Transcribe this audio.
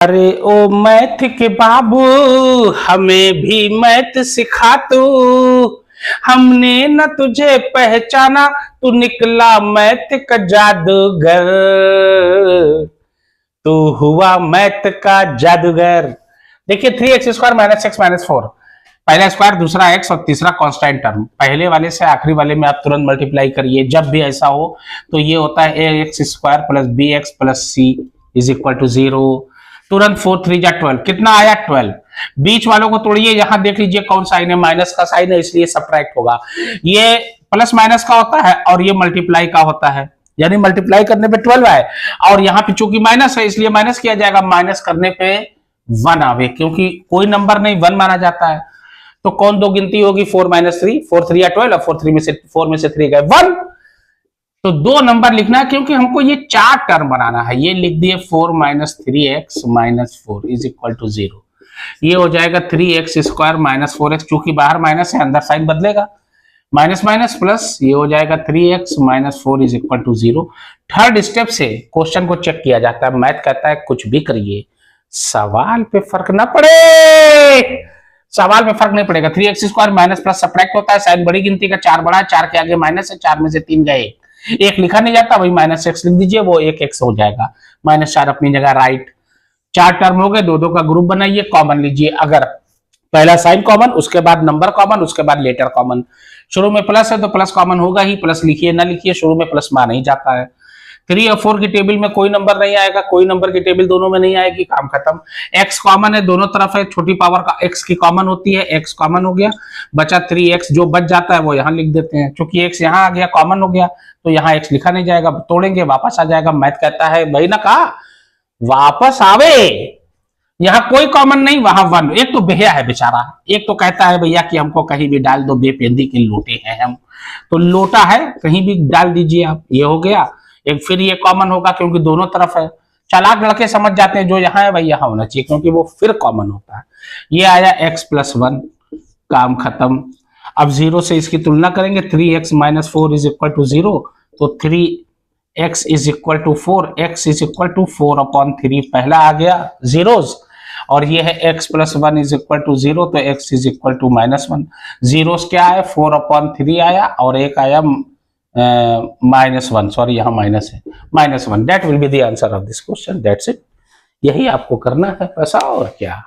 अरे ओ मैथ के बाबू, हमें भी मैथ सिखा तू। हमने न तुझे पहचाना, तू निकला मैथ का जादूगर। तू हुआ मैथ का जादूगर। देखिए 3x² माइनस एक्स माइनस 4, पहला स्क्वायर, दूसरा एक्स और तीसरा कांस्टेंट टर्म। पहले वाले से आखिरी वाले में आप तुरंत मल्टीप्लाई करिए। जब भी ऐसा हो तो ये होता है ax² plus bx plus c is equal to 0। तुरंत 4 3 जा 12, कितना आया 12। बीच वालों को तोड़िए, यहां देख लीजिए कौन साइन है, माइनस का साइन है इसलिए सब्ट्रैक्ट होगा। ये प्लस माइनस का होता है और ये मल्टीप्लाई का होता है, यानी मल्टीप्लाई करने पे 12 आए और यहाँ पे चूंकि माइनस है इसलिए माइनस किया जाएगा, माइनस करने पे 1 आवे, क्योंकि कोई नंबर नहीं 1 माना जाता है। तो कौन दो गिनती होगी 4 माइनस 3, 4 3 या 12, 4 में से 3 गए 1। तो दो नंबर लिखना है क्योंकि हमको ये 4 टर्म बनाना है। ये लिख दिए 4 minus 3x minus 4 is equal to 0। ये हो जाएगा 3x² माइनस 4x, चूंकि बाहर माइनस है अंदर साइन बदलेगा, माइनस माइनस प्लस, ये हो जाएगा 3x minus 4 is equal to 0। Third step से क्वेश्चन को चेक किया जाता है। मैथ कहता है कुछ भी करिए, सवाल पे फर्क ना पड़े। सवाल में फर्क नहीं पड़ेगा। 3x² माइनस प्लस सब्ट्रैक्ट होता है, साइन बड़ी गिनती का 4 बड़ा है, 4 के आगे माइनस है, 4 में से 3 गए, एक लिखा नहीं जाता, वही माइनस एक्स लिख दीजिए, वो एक एक्स हो जाएगा। -4 अपनी जगह राइट। 4 टर्म हो गए, दो दो का ग्रुप बनाइए, कॉमन लीजिए। अगर पहला साइन कॉमन, उसके बाद नंबर कॉमन, उसके बाद लेटर कॉमन। शुरू में प्लस है तो प्लस कॉमन होगा ही, प्लस लिखिए ना लिखिए, शुरू में प्लस माना ही जाता है। 3 और 4 की टेबल में कोई नंबर नहीं आएगा, कोई नंबर की टेबल दोनों में नहीं आएगी, काम खत्म। x कॉमन है, दोनों तरफ है, छोटी पावर का x की कॉमन होती है, x कॉमन हो गया, बचा 3x, जो बच जाता है वो यहाँ लिख देते हैं। क्योंकि x यहाँ आ गया, कॉमन हो गया, तो यहाँ x लिखा नहीं जाएगा, तोड़ेंगे वापस आ जाएगा। मैथ कहता है भाई ना कहा वापस आवे, यहाँ कोई कॉमन नहीं, वहां 1। एक तो भैया है बेचारा, एक तो कहता है भैया कि हमको कहीं भी डाल दो, बेपेंदी के लोटे हैं हम, तो लोटा है कहीं भी डाल दीजिए आप, ये हो गया एक। फिर ये कॉमन होगा क्योंकि दोनों तरफ है। चालाक लड़के समझ जाते हैं जो यहाँ है भाई यहाँ होना चाहिए, क्योंकि वो फिर कॉमन होता है। ये आया x + 1, काम खत्म। अब 0 से इसकी तुलना करेंगे, 3x minus 4 is equal to 0, तो 3x is equal to 4, x is equal to 4/3, पहला आ गया जीरोस, और ये है x + 1 इज इक्वल टू 0, तो x is equal to -1। Zeros क्या है 4/3 आया, और एक आया -1, सॉरी यहाँ माइनस है, -1। That will be the answer of this question, that's it. यही आपको करना है, पैसा और क्या।